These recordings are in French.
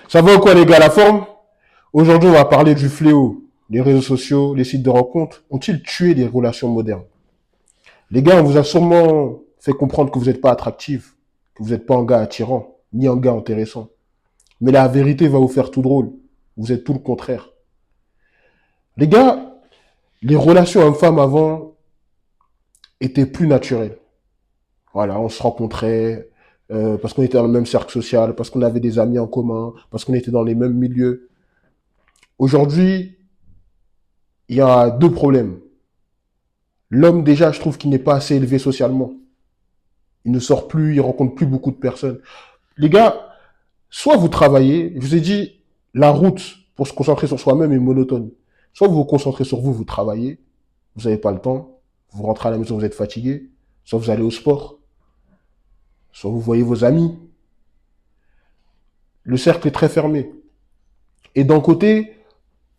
Ça va ou quoi les gars, la forme? Aujourd'hui, on va parler du fléau. Les réseaux sociaux, les sites de rencontres ont-ils tué les relations modernes? Les gars, on vous a sûrement fait comprendre que vous n'êtes pas attractif, que vous n'êtes pas un gars attirant, ni un gars intéressant. Mais la vérité va vous faire tout drôle. Vous êtes tout le contraire. Les gars, les relations hommes-femmes avant étaient plus naturelles. Voilà, on se rencontrait parce qu'on était dans le même cercle social, parce qu'on avait des amis en commun, parce qu'on était dans les mêmes milieux. Aujourd'hui, il y a deux problèmes. L'homme, déjà, je trouve qu'il n'est pas assez élevé socialement. Il ne sort plus, il rencontre plus beaucoup de personnes. Les gars, soit vous travaillez, je vous ai dit, la route pour se concentrer sur soi-même est monotone. Soit vous vous concentrez sur vous, vous travaillez, vous n'avez pas le temps, vous rentrez à la maison, vous êtes fatigué, soit vous allez au sport, soit vous voyez vos amis. Le cercle est très fermé. Et d'un côté,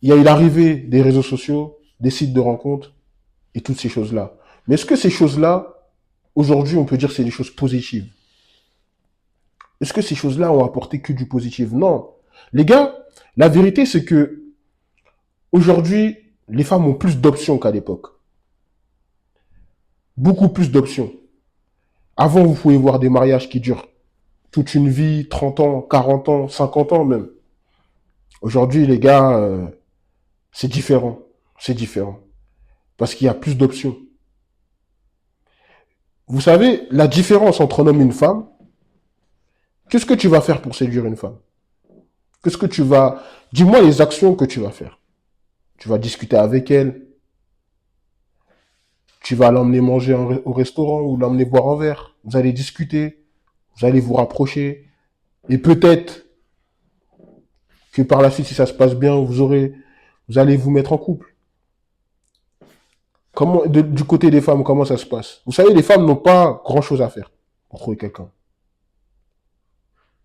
il y a eu l'arrivée des réseaux sociaux, des sites de rencontres et toutes ces choses-là. Mais est-ce que ces choses-là, aujourd'hui, on peut dire que c'est des choses positives? Est-ce que ces choses-là ont apporté que du positif? Non. Les gars, la vérité, c'est que aujourd'hui, les femmes ont plus d'options qu'à l'époque. Beaucoup plus d'options. Avant, vous pouvez voir des mariages qui durent toute une vie, 30 ans, 40 ans, 50 ans même. Aujourd'hui, les gars, c'est différent. C'est différent. Parce qu'il y a plus d'options. Vous savez, la différence entre un homme et une femme, qu'est-ce que tu vas faire pour séduire une femme? Qu'est-ce que tu vas... Dis-moi les actions que tu vas faire. Tu vas discuter avec elle. Tu vas l'emmener manger au restaurant ou l'emmener boire un verre. Vous allez discuter. Vous allez vous rapprocher. Et peut-être que par la suite, si ça se passe bien, vous allez vous mettre en couple. Du côté des femmes, comment ça se passe? Vous savez, les femmes n'ont pas grand-chose à faire pour trouver quelqu'un.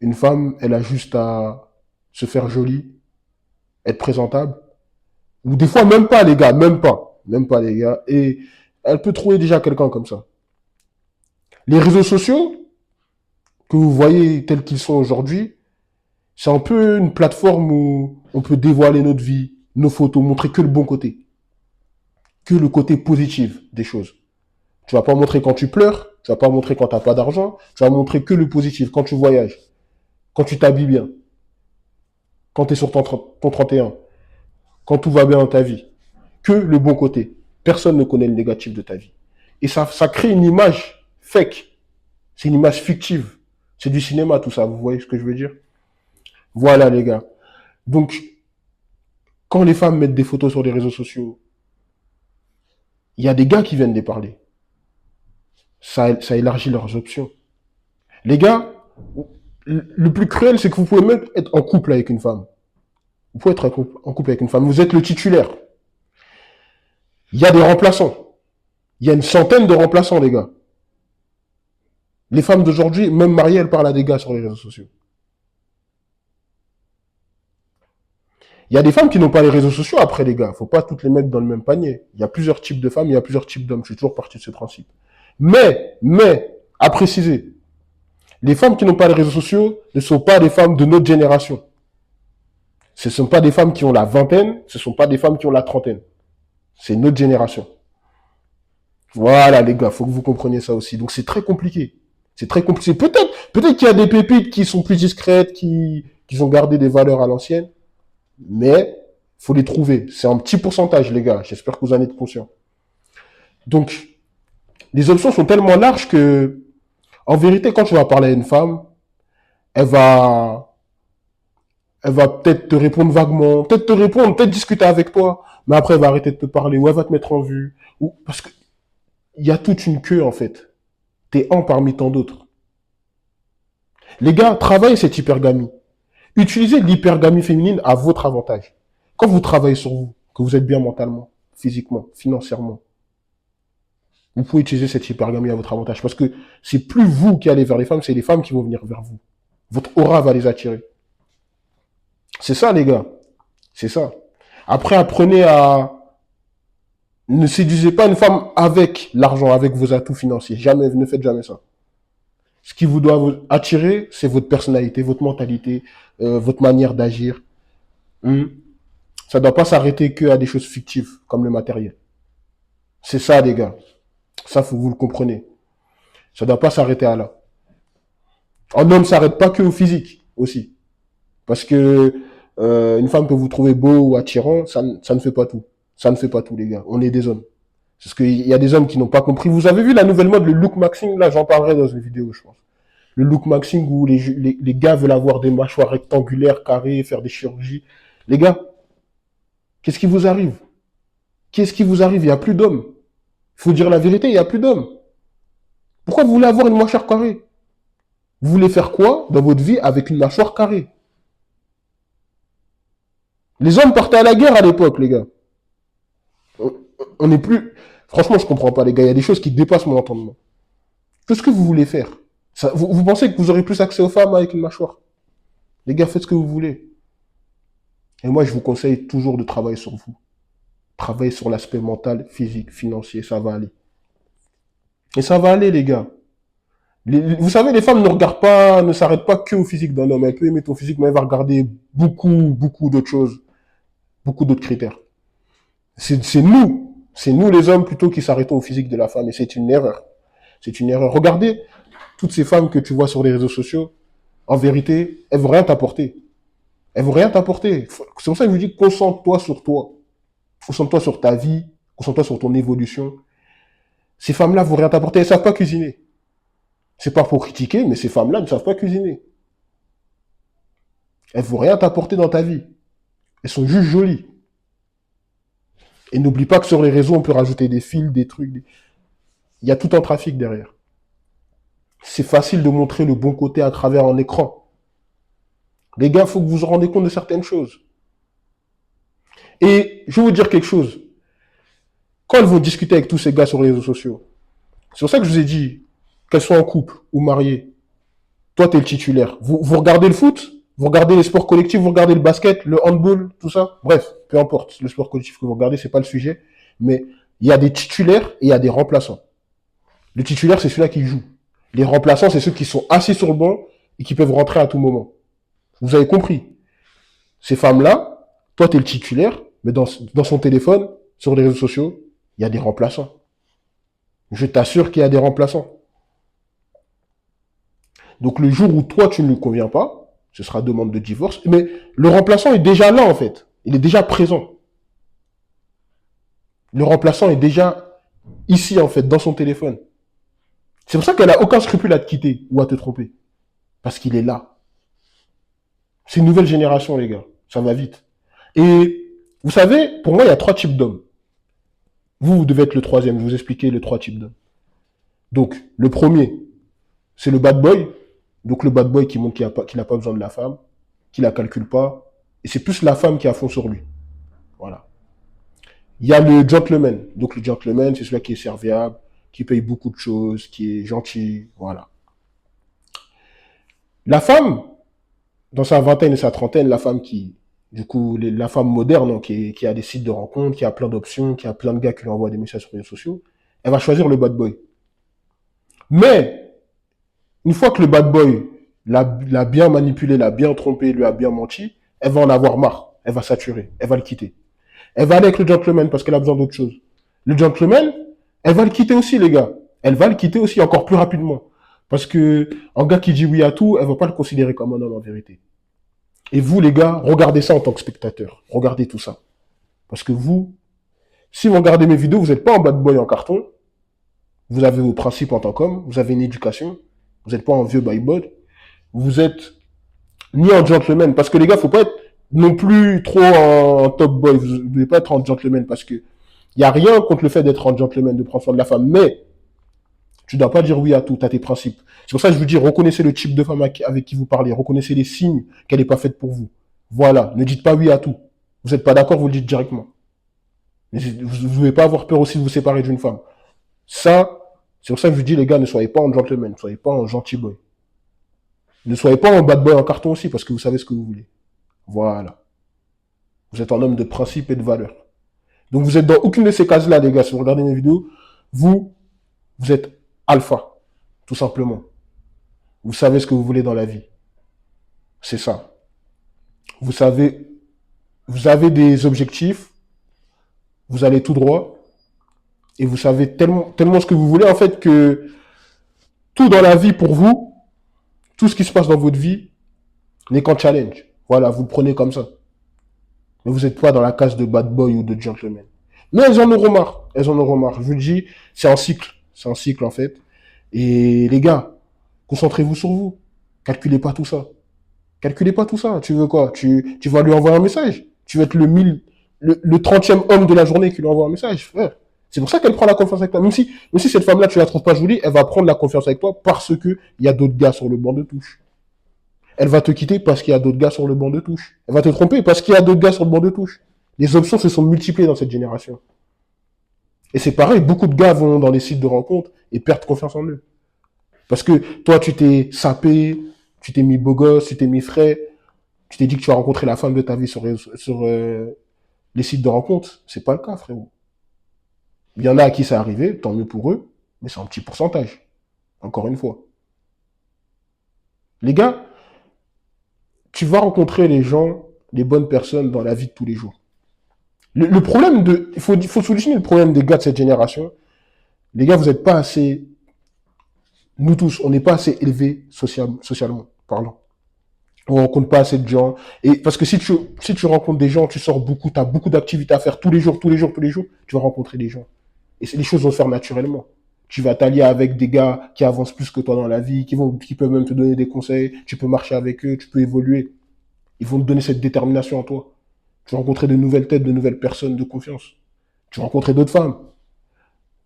Une femme, elle a juste à se faire jolie, être présentable. Ou des fois, même pas, les gars, même pas. Même pas, les gars. Et elle peut trouver déjà quelqu'un comme ça. Les réseaux sociaux, que vous voyez tels qu'ils sont aujourd'hui, c'est un peu une plateforme où on peut dévoiler notre vie, nos photos, montrer que le bon côté. Que le côté positif des choses. Tu vas pas montrer quand tu pleures, tu vas pas montrer quand t'as pas d'argent, tu vas montrer que le positif, quand tu voyages, quand tu t'habilles bien, quand tu es sur ton 31, quand tout va bien dans ta vie. Que le bon côté. Personne ne connaît le négatif de ta vie. Et ça crée une image fake. C'est une image fictive. C'est du cinéma tout ça, vous voyez ce que je veux dire? Voilà les gars. Donc, quand les femmes mettent des photos sur les réseaux sociaux, il y a des gars qui viennent les parler. Ça élargit leurs options. Les gars, le plus cruel, c'est que vous pouvez même être en couple avec une femme. Vous pouvez être en couple avec une femme. Vous êtes le titulaire. Il y a des remplaçants. Il y a une centaine de remplaçants, les gars. Les femmes d'aujourd'hui, même mariées, elles parlent à des gars sur les réseaux sociaux. Il y a des femmes qui n'ont pas les réseaux sociaux après, les gars. Faut pas toutes les mettre dans le même panier. Il y a plusieurs types de femmes, il y a plusieurs types d'hommes. Je suis toujours parti de ce principe. Mais, à préciser, les femmes qui n'ont pas les réseaux sociaux ne sont pas des femmes de notre génération. Ce ne sont pas des femmes qui ont la vingtaine, ce ne sont pas des femmes qui ont la trentaine. C'est notre génération. Voilà, les gars, faut que vous compreniez ça aussi. Donc, c'est très compliqué. C'est très compliqué. Peut-être qu'il y a des pépites qui sont plus discrètes, qui ont gardé des valeurs à l'ancienne, mais faut les trouver. C'est un petit pourcentage, les gars. J'espère que vous en êtes conscients. Donc, les options sont tellement larges que, en vérité, quand tu vas parler à une femme, elle va, elle va peut-être te répondre vaguement, peut-être discuter avec toi, mais après elle va arrêter de te parler, ou elle va te mettre en vue, ou parce que il y a toute une queue en fait. T'es un parmi tant d'autres. Les gars, travaillez cette hypergamie. Utilisez l'hypergamie féminine à votre avantage. Quand vous travaillez sur vous, que vous êtes bien mentalement, physiquement, financièrement, vous pouvez utiliser cette hypergamie à votre avantage. Parce que c'est plus vous qui allez vers les femmes, c'est les femmes qui vont venir vers vous. Votre aura va les attirer. C'est ça, les gars. C'est ça. Après, apprenez à... Ne séduisez pas une femme avec l'argent, avec vos atouts financiers. Jamais, ne faites jamais ça. Ce qui vous doit vous attirer, c'est votre personnalité, votre mentalité, votre manière d'agir. Hmm. Ça ne doit pas s'arrêter que à des choses fictives, comme le matériel. C'est ça, les gars. Ça, faut que vous le compreniez. Ça ne doit pas s'arrêter à là. Un homme ne s'arrête pas que au physique, aussi. Parce que une femme que vous trouvez beau ou attirant, ça ne fait pas tout. Ça ne fait pas tout, les gars. On est des hommes. Parce qu'il y a des hommes qui n'ont pas compris. Vous avez vu la nouvelle mode, le look maxing, là, j'en parlerai dans une vidéo, je pense. Le look maxing où les gars veulent avoir des mâchoires rectangulaires, carrées, faire des chirurgies. Les gars, qu'est-ce qui vous arrive? Qu'est-ce qui vous arrive? Il n'y a plus d'hommes. Il faut dire la vérité, il n'y a plus d'hommes. Pourquoi vous voulez avoir une mâchoire carrée? Vous voulez faire quoi dans votre vie avec une mâchoire carrée? Les hommes partaient à la guerre à l'époque, les gars. On n'est plus... Franchement, je comprends pas, les gars. Il y a des choses qui dépassent mon entendement. Qu'est-ce que vous voulez faire? Vous pensez que vous aurez plus accès aux femmes avec une mâchoire? Les gars, faites ce que vous voulez. Et moi, je vous conseille toujours de travailler sur vous. Travailler sur l'aspect mental, physique, financier, ça va aller. Et ça va aller, les gars. Vous savez, les femmes ne regardent pas, ne s'arrêtent pas que au physique d'un homme. Elle peut aimer ton physique, mais elle va regarder beaucoup d'autres choses, beaucoup d'autres critères. C'est nous les hommes plutôt qui s'arrêtons au physique de la femme, et c'est une erreur. C'est une erreur. Regardez toutes ces femmes que tu vois sur les réseaux sociaux. En vérité, elles vont rien t'apporter. Elles vont rien t'apporter. C'est pour ça que je vous dis, concentre-toi sur toi. Concentre-toi sur ta vie. Concentre-toi sur ton évolution. Ces femmes-là vont rien t'apporter. Elles savent pas cuisiner. C'est pas pour critiquer, mais ces femmes-là ne savent pas cuisiner. Elles vont rien t'apporter dans ta vie. Elles sont juste jolies. Et n'oublie pas que sur les réseaux, on peut rajouter des fils, des trucs. Il y a tout un trafic derrière. C'est facile de montrer le bon côté à travers un écran. Les gars, il faut que vous vous rendiez compte de certaines choses. Et je vais vous dire quelque chose. Quand elles vont discuter avec tous ces gars sur les réseaux sociaux, c'est pour ça que je vous ai dit, qu'elles soient en couple ou mariées, toi, tu es le titulaire. Vous regardez le foot, vous regardez les sports collectifs, vous regardez le basket, le handball, tout ça. Bref, peu importe le sport collectif que vous regardez, c'est pas le sujet. Mais il y a des titulaires et il y a des remplaçants. Le titulaire, c'est celui-là qui joue. Les remplaçants, c'est ceux qui sont assis sur le banc et qui peuvent rentrer à tout moment. Vous avez compris. Ces femmes-là, toi, tu es le titulaire, mais dans son téléphone, sur les réseaux sociaux, il y a des remplaçants. Je t'assure qu'il y a des remplaçants. Donc le jour où toi, tu ne lui conviens pas, ce sera demande de divorce. Mais le remplaçant est déjà là, en fait. Il est déjà présent. Le remplaçant est déjà ici, en fait, dans son téléphone. C'est pour ça qu'elle n'a aucun scrupule à te quitter ou à te tromper. Parce qu'il est là. C'est une nouvelle génération, les gars. Ça va vite. Et vous savez, pour moi, il y a 3 types d'hommes. Vous devez être le troisième. Je vais vous expliquer les 3 types d'hommes. Donc, le premier, c'est le bad boy. Donc, le bad boy qui montre qu'il n'a pas besoin de la femme, qu'il la calcule pas. Et c'est plus la femme qui est à fond sur lui. Voilà. Il y a le gentleman. Donc, le gentleman, c'est celui qui est serviable, qui paye beaucoup de choses, qui est gentil. Voilà. La femme, dans sa vingtaine et sa trentaine, la femme qui, du coup, la femme moderne, hein, qui a des sites de rencontres, qui a plein d'options, qui a plein de gars qui lui envoient des messages sur les réseaux sociaux, elle va choisir le bad boy. Mais, une fois que le bad boy l'a bien manipulé, l'a bien trompé, lui a bien menti, elle va en avoir marre. Elle va saturer. Elle va le quitter. Elle va aller avec le gentleman parce qu'elle a besoin d'autre chose. Le gentleman, elle va le quitter aussi, les gars. Elle va le quitter aussi encore plus rapidement. Parce que un gars qui dit oui à tout, elle va pas le considérer comme un homme en vérité. Et vous, les gars, regardez ça en tant que spectateur. Regardez tout ça. Parce que vous, si vous regardez mes vidéos, vous n'êtes pas en bad boy en carton. Vous avez vos principes en tant qu'homme. Vous avez une éducation. Vous n'êtes pas un vieux boy. Vous êtes ni un gentleman. Parce que les gars, faut pas être non plus trop un top boy. Vous ne devez pas être un gentleman. Parce que il n'y a rien contre le fait d'être un gentleman, de prendre soin de la femme. Mais tu ne dois pas dire oui à tout. Tu as tes principes. C'est pour ça que je vous dis, reconnaissez le type de femme avec qui vous parlez. Reconnaissez les signes qu'elle n'est pas faite pour vous. Voilà. Ne dites pas oui à tout. Vous n'êtes pas d'accord, vous le dites directement. Vous ne devez pas avoir peur aussi de vous séparer d'une femme. Ça, c'est pour ça que je vous dis, les gars, ne soyez pas un gentleman. Ne soyez pas un gentil boy. Ne soyez pas un bad boy en carton aussi, parce que vous savez ce que vous voulez. Voilà. Vous êtes un homme de principe et de valeur. Donc vous êtes dans aucune de ces cases-là, les gars. Si vous regardez mes vidéos, vous êtes alpha. Tout simplement. Vous savez ce que vous voulez dans la vie. C'est ça. Vous savez, vous avez des objectifs, vous allez tout droit, et vous savez tellement ce que vous voulez, en fait, que tout dans la vie pour vous, tout ce qui se passe dans votre vie, n'est qu'un challenge. Voilà, vous le prenez comme ça. Mais vous n'êtes pas dans la case de bad boy ou de gentleman. Mais elles en auront marre. Elles en auront marre. Je vous le dis, c'est un cycle. C'est un cycle, en fait. Et les gars, concentrez-vous sur vous. Calculez pas tout ça. Calculez pas tout ça. Tu veux quoi? Tu vas lui envoyer un message. Tu vas être le 30e homme de la journée qui lui envoie un message, frère. C'est pour ça qu'elle prend la confiance avec toi. Même si cette femme-là, tu la trouves pas jolie, elle va prendre la confiance avec toi parce que il y a d'autres gars sur le banc de touche. Elle va te quitter parce qu'il y a d'autres gars sur le banc de touche. Elle va te tromper parce qu'il y a d'autres gars sur le banc de touche. Les options se sont multipliées dans cette génération. Et c'est pareil, beaucoup de gars vont dans les sites de rencontres et perdent confiance en eux. Parce que toi, tu t'es sapé, tu t'es mis beau gosse, tu t'es mis frais, tu t'es dit que tu as rencontré la femme de ta vie sur les sites de rencontres. C'est pas le cas, frérot. Il y en a à qui ça arrivé, tant mieux pour eux, mais c'est un petit pourcentage. Encore une fois. Les gars, tu vas rencontrer les gens, les bonnes personnes dans la vie de tous les jours. Le problème il faut solutionner le problème des gars de cette génération. Les gars, vous n'êtes pas assez, nous tous, on n'est pas assez élevés socialement parlant. On rencontre pas assez de gens. Et parce que si tu rencontres des gens, tu sors beaucoup, tu as beaucoup d'activités à faire tous les jours, tous les jours, tous les jours, tu vas rencontrer des gens. Et les choses vont se faire naturellement. Tu vas t'allier avec des gars qui avancent plus que toi dans la vie, qui peuvent même te donner des conseils, tu peux marcher avec eux, tu peux évoluer. Ils vont te donner cette détermination en toi. Tu vas rencontrer de nouvelles têtes, de nouvelles personnes de confiance. Tu vas rencontrer d'autres femmes.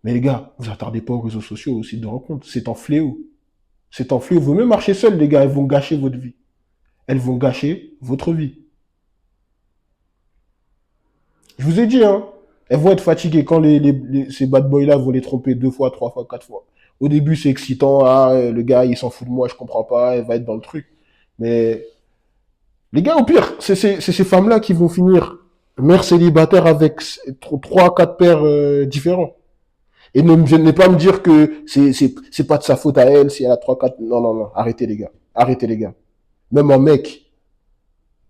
Mais les gars, vous attardez pas aux réseaux sociaux, aux sites de rencontres. C'est un fléau. C'est un fléau. Vous même marcher seul, les gars, elles vont gâcher votre vie. Elles vont gâcher votre vie. Je vous ai dit, hein, elles vont être fatiguées quand ces bad boys-là vont les tromper 2 fois, 3 fois, 4 fois. Au début, c'est excitant. Ah, le gars, il s'en fout de moi, je comprends pas. Elle va être dans le truc. Mais les gars, au pire, c'est ces femmes-là qui vont finir mères célibataires avec 3, 4 pères différents. Et ne venez pas me dire que c'est pas de sa faute à elle si elle a 3, 4... Non, non, non. Arrêtez, les gars. Arrêtez, les gars. Même un mec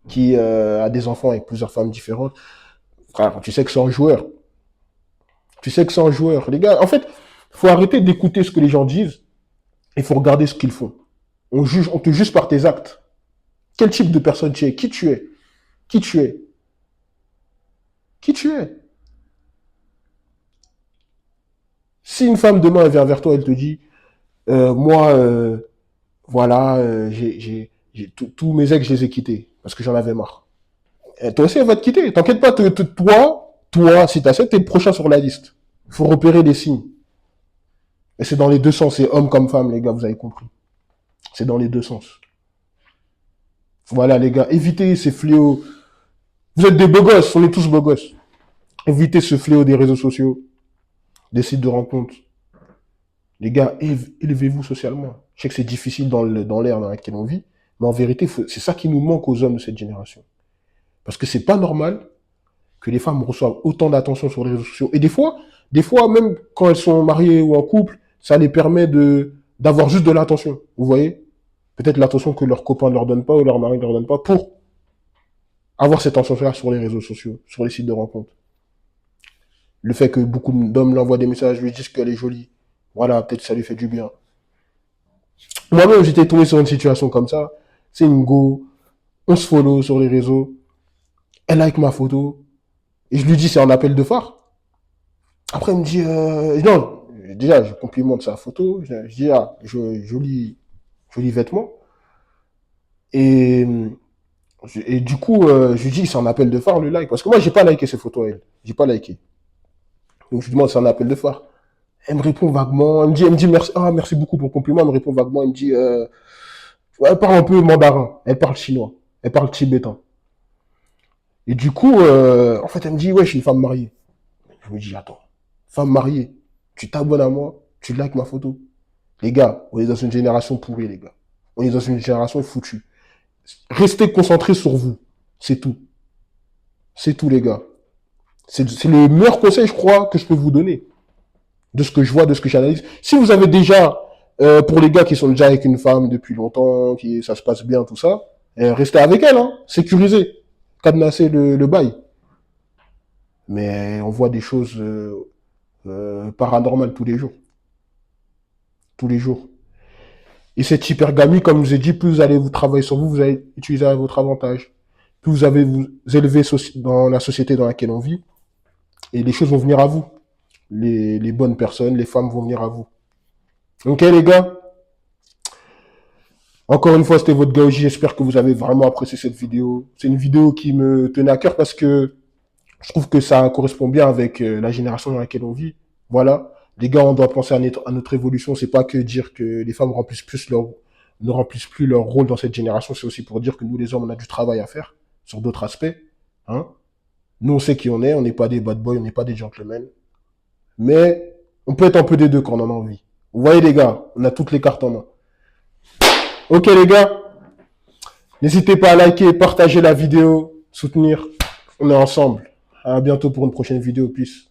qui a des enfants avec plusieurs femmes différentes, frère, tu sais que c'est un joueur. Tu sais que c'est un joueur. Les gars, en fait, faut arrêter d'écouter ce que les gens disent et faut regarder ce qu'ils font. On te juge par tes actes. Quel type de personne tu es? Qui tu es? Qui tu es? Qui tu es? Si une femme demain elle vient vers toi, elle te dit, moi, voilà, tous mes ex, je les ai quittés parce que j'en avais marre. Et toi aussi, elle va te quitter. T'inquiète pas, toi, si t'acceptes, t'es le prochain sur la liste. Il faut repérer les signes. Et c'est dans les deux sens, c'est homme comme femme, les gars, vous avez compris. C'est dans les deux sens. Voilà, les gars, évitez ces fléaux. Vous êtes des beaux gosses, on est tous beaux gosses. Évitez ce fléau des réseaux sociaux, des sites de rencontres. Les gars, élevez-vous socialement. Je sais que c'est difficile dans l'ère dans laquelle on vit, mais en vérité, c'est ça qui nous manque aux hommes de cette génération. Parce que c'est pas normal que les femmes reçoivent autant d'attention sur les réseaux sociaux. Et des fois, même quand elles sont mariées ou en couple, ça les permet d'avoir juste de l'attention. Vous voyez? Peut-être l'attention que leurs copains ne leur donnent pas ou leur mari ne leur donne pas pour avoir cette attention-là sur les réseaux sociaux, sur les sites de rencontres. Le fait que beaucoup d'hommes lui envoient des messages, lui disent qu'elle est jolie. Voilà, peut-être que ça lui fait du bien. Moi-même, j'étais tombé sur une situation comme ça. C'est une go, on se follow sur les réseaux, elle like ma photo, et je lui dis c'est un appel de phare. Après, elle me dit, non, déjà, je complimente sa photo, je dis, ah, joli vêtement. Et, et du coup, je lui dis, c'est un appel de phare, le like. Parce que moi, j'ai pas liké ces photos, elle. J'ai pas liké. Donc, je lui demande, c'est un appel de phare. Elle me répond vaguement, elle me dit merci, ah, merci beaucoup pour le compliment. Elle me répond vaguement, elle me dit, elle parle un peu mandarin, elle parle chinois, elle parle tibétain. Et du coup, en fait, elle me dit, ouais, je suis une femme mariée. Je me dis, attends, femme mariée, tu t'abonnes à moi, tu likes ma photo. Les gars, on est dans une génération pourrie, les gars. On est dans une génération foutue. Restez concentrés sur vous. C'est tout. C'est tout, les gars. C'est le meilleur conseil, je crois, que je peux vous donner. De ce que je vois, de ce que j'analyse. Si vous avez déjà Pour les gars qui sont déjà avec une femme depuis longtemps, qui ça se passe bien, tout ça, restez avec elle, hein, sécurisez, cadenassez le bail. Mais on voit des choses paranormales tous les jours. Tous les jours. Et cette hypergamie, comme je vous ai dit, plus vous allez vous travailler sur vous, vous allez utiliser à votre avantage. Plus vous allez vous élever dans la société dans laquelle on vit, et les choses vont venir à vous. Les bonnes personnes, les femmes vont venir à vous. Ok les gars, encore une fois, c'était votre gars Oji. J'espère que vous avez vraiment apprécié cette vidéo. C'est une vidéo qui me tenait à cœur parce que je trouve que ça correspond bien avec la génération dans laquelle on vit. Voilà. Les gars, on doit penser à notre évolution. C'est pas que dire que les femmes ne remplissent plus leur rôle dans cette génération. C'est aussi pour dire que nous, les hommes, on a du travail à faire sur d'autres aspects. Hein. Nous, on sait qui on est. On n'est pas des bad boys, on n'est pas des gentlemen. Mais on peut être un peu des deux quand on en a envie. Vous voyez, les gars, on a toutes les cartes en main. Ok, les gars, n'hésitez pas à liker, partager la vidéo, soutenir. On est ensemble. À bientôt pour une prochaine vidéo. Peace.